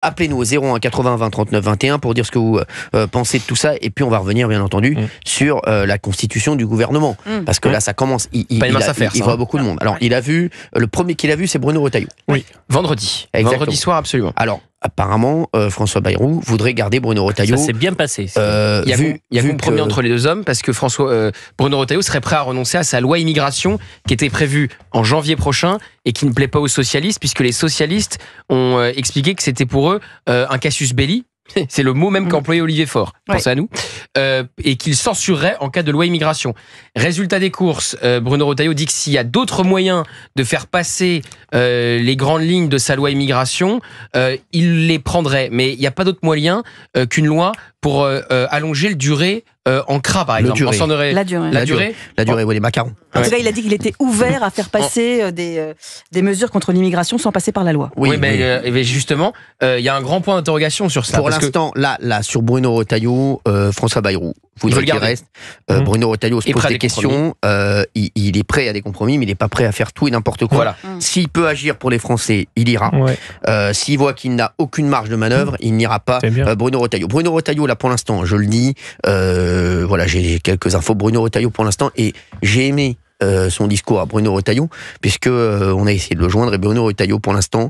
appelez-nous au 01 80 20 39 21 pour dire ce que vous pensez de tout ça. Et puis on va revenir, bien entendu, sur la constitution du gouvernement. Parce que là, ça commence. Il voit beaucoup de monde. Alors, il a vu, le premier qu'il a vu, c'est Bruno Retailleau. Oui, vendredi. Exactement. Vendredi soir, absolument. Alors, apparemment, François Bayrou voudrait garder Bruno Retailleau. Ça s'est bien passé. Il y a compromis entre les deux hommes parce que Bruno Retailleau serait prêt à renoncer à sa loi immigration qui était prévue en janvier prochain et qui ne plaît pas aux socialistes puisque les socialistes ont expliqué que c'était pour eux un casus belli. C'est le mot même qu'employait Olivier Faure, pensez à nous, et qu'il censurerait en cas de loi immigration. Résultat des courses, Bruno Retailleau dit que s'il y a d'autres moyens de faire passer les grandes lignes de sa loi immigration, il les prendrait. Mais il n'y a pas d'autre moyen qu'une loi pour allonger le durée en CRA, par exemple. La durée, les macarons. En tout cas, il a dit qu'il était ouvert à faire passer des mesures contre l'immigration sans passer par la loi. Oui, mais justement, il y a un grand point d'interrogation sur ça. Pour l'instant, là, sur Bruno Retailleau, François Bayrou voudrait qu'il reste. Bruno Retailleau se pose des questions. Il est prêt à des compromis, mais il n'est pas prêt à faire tout et n'importe quoi. Voilà. S'il peut agir pour les Français, il ira. S'il voit qu'il n'a aucune marge de manœuvre, il n'ira pas. Bruno Retailleau. Bruno Retailleau, là, pour l'instant, je le dis, voilà, j'ai quelques infos. Bruno Retailleau, pour l'instant, et j'ai aimé son discours à Bruno Retailleau, puisque on a essayé de le joindre, et Bruno Retailleau, pour l'instant,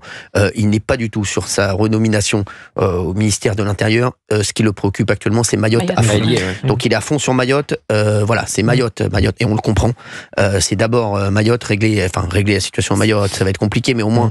il n'est pas du tout sur sa renomination au ministère de l'Intérieur. Ce qui le préoccupe actuellement, c'est Mayotte à fond. Donc il est à fond sur Mayotte. Voilà, c'est Mayotte, et on le comprend. C'est d'abord Mayotte, régler la situation à Mayotte, ça va être compliqué, mais au moins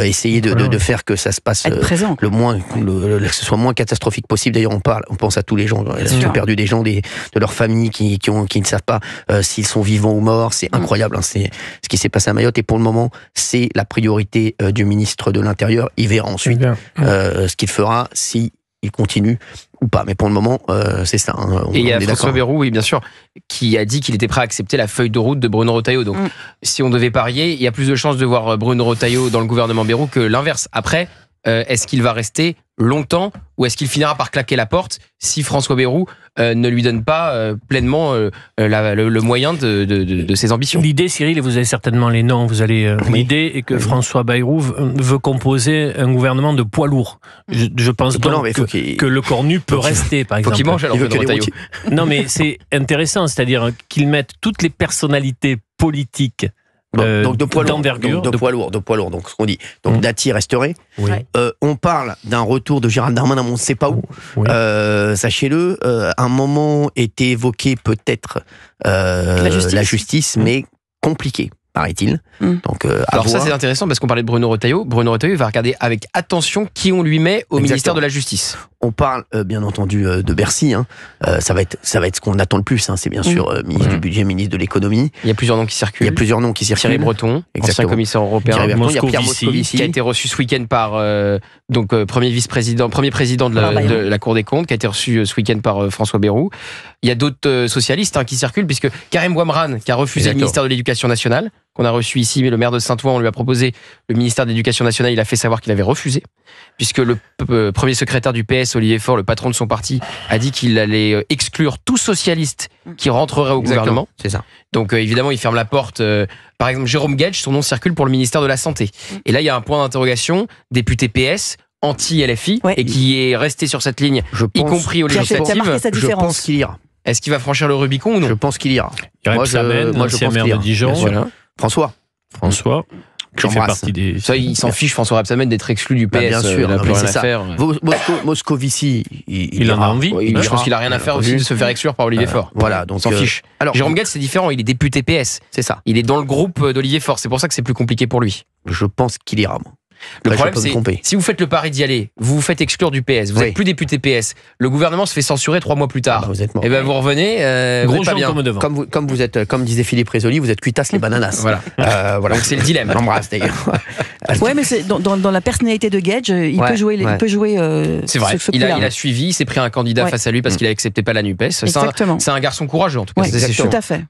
essayer de faire que ça se passe que ce soit moins catastrophique possible. D'ailleurs, on pense à tous les gens, qui ont perdu des gens de leur famille qui ne savent pas s'ils sont vivants ou morts. C'est incroyable, c'est ce qui s'est passé à Mayotte, et pour le moment, c'est la priorité du ministre de l'Intérieur. Il verra ensuite ce qu'il fera, s'il continue ou pas. Mais pour le moment, c'est ça. Et il y a François Bayrou, oui, bien sûr, qui a dit qu'il était prêt à accepter la feuille de route de Bruno Retailleau. Donc, si on devait parier, il y a plus de chances de voir Bruno Retailleau dans le gouvernement Bayrou que l'inverse. Après, est-ce qu'il va rester longtemps ou est-ce qu'il finira par claquer la porte si François Bayrou ne lui donne pas pleinement le moyen de ses ambitions? L'idée, Cyril, et vous avez certainement les noms, l'idée est que François Bayrou veut composer un gouvernement de poids lourds. Je pense donc que le cornu peut rester, par exemple. Faut qu'il mange alors, Bruno Retailleau. Non, mais c'est intéressant, c'est-à-dire qu'il mette toutes les personnalités politiques donc de poids lourd, donc ce qu'on dit. Donc Dati resterait. On parle d'un retour de Gérald Darmanin, on ne sait pas où. Sachez-le, un moment était évoqué peut-être la justice, mais compliqué, paraît-il. Donc, alors ça c'est intéressant parce qu'on parlait de Bruno Retailleau. Bruno Retailleau va regarder avec attention qui on lui met au ministère de la Justice. On parle bien entendu de Bercy. Ça va être ce qu'on attend le plus. C'est bien sûr ministre du budget, ministre de l'économie. Il y a plusieurs noms qui circulent. Thierry Breton, ancien commissaire européen. Il y a Pierre Moscovici qui a été reçu ce week-end par premier président de la Cour des comptes, qui a été reçu ce week-end par François Bayrou. Il y a d'autres socialistes qui circulent, puisque Karim Ouamran, qui a refusé le ministère de l'Éducation nationale, qu'on a reçu ici, mais le maire de Saint-Ouen, on lui a proposé le ministère de l'Éducation nationale, il a fait savoir qu'il avait refusé, puisque le premier secrétaire du PS, Olivier Faure, le patron de son parti, a dit qu'il allait exclure tout socialiste qui rentrerait au gouvernement. C'est ça. Donc évidemment, il ferme la porte. Par exemple, Jérôme Guedj, son nom circule pour le ministère de la Santé. Et là, il y a un point d'interrogation, député PS, anti-LFI, et qui est resté sur cette ligne, y compris aux législatives. Je pense qu'il ira. Est-ce qu'il va franchir le Rubicon ou non? Je pense qu'il ira. Moi, je pense maire de Dijon. François. Qui fait partie des... Ça, il s'en fiche, François Rebsamen, d'être exclu du PS. Bien sûr, il n'a plus rien à ça. faire. Moscovici, il en a envie. Je pense qu'il n'a rien à faire aussi de se faire exclure par Olivier Faure. Voilà, donc il s'en fiche. Alors, Jérôme Guedj, c'est différent, il est député PS. C'est ça. Il est dans le groupe d'Olivier Faure, c'est pour ça que c'est plus compliqué pour lui. Je pense qu'il ira, moi. Le problème, c'est si vous faites le pari d'y aller, vous vous faites exclure du PS, vous n'êtes plus député PS, le gouvernement se fait censurer 3 mois plus tard. Vous êtes mort. Et ben vous revenez, vous êtes pas bien. Comme disait Philippe Rézoli, vous êtes cuitas les bananas. Voilà. Donc c'est le dilemme. J'embrasse d'ailleurs. Ouais, mais c'est dans la personnalité de Guedj, il peut jouer. C'est vrai. Il a suivi, il s'est pris un candidat face à lui parce qu'il acceptait pas la NUPES. C'est un garçon courageux en tout cas. Tout à fait.